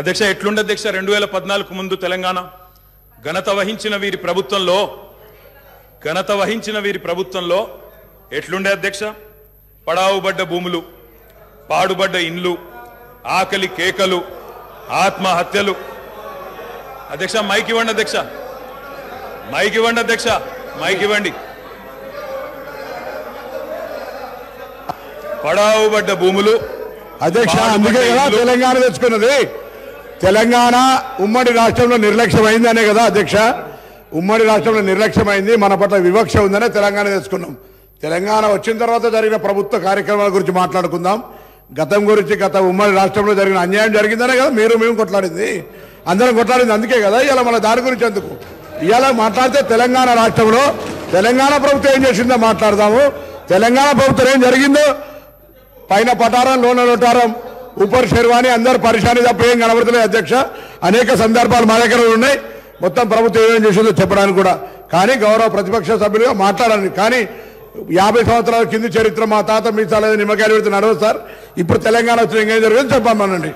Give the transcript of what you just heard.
అధ్యక్ష ఎట్లుండే అధ్యక్ష 2014 ముందు తెలంగాణ ఘనత వహించిన వీరి ప్రభుత్వంలో ఎట్లుండే అధ్యక్ష పడావుబడ్డ భూములు పాడుబడ్డ ఇండ్లు ఆకలి కేకలు ఆత్మహత్యలు అధ్యక్ష మైక్ ఇవ్వండి అధ్యక్ష మైక్ ఇవ్వండి పడావుబడ్డ భూములు అధ్యక్ష అందుకే కదా తెలంగాణ తెచ్చుకున్నది తెలంగాణ ఉమ్మడి రాష్ట్రంలో నిర్లక్ష్యమైందనే కదా అధ్యక్ష ఉమ్మడి రాష్ట్రంలో నిర్లక్ష్యమైంది మన పట్ల వివక్ష ఉందనే తెలంగాణ తెచ్చుకున్నాం తెలంగాణ వచ్చిన తర్వాత జరిగిన ప్రభుత్వ కార్యక్రమాల గురించి మాట్లాడుకుందాం గతం గురించి గత ఉమ్మడి రాష్ట్రంలో జరిగిన అన్యాయం జరిగిందనే కదా మేము కొట్లాడింది అందరం కొట్లాడింది అందుకే కదా ఇలా మన దాని గురించి ఎందుకు ఇవాళ మాట్లాడితే తెలంగాణ రాష్ట్రంలో తెలంగాణ ప్రభుత్వం ఏం చేసిందో మాట్లాడదాము తెలంగాణ ప్రభుత్వం ఏం జరిగిందో పైన పటారం లోన లోటారం ఊపర్ షెర్వాణి అందరు పరిశాని తప్ప ఏం కనబడతలేదు అధ్యక్ష అనేక సందర్భాలు మా దగ్గర ఉన్నాయి మొత్తం ప్రభుత్వం ఏమేం చేసిందో చెప్పడానికి కూడా కానీ గౌరవ ప్రతిపక్ష సభ్యులుగా మాట్లాడాలి కానీ 50 సంవత్సరాల కింది చరిత్ర మా తాత మీసాలేదు నిమ్మకాయలు పెడితే నడవదు సార్ ఇప్పుడు తెలంగాణ వచ్చిన ఏం జరిగిందో చెప్పమనండి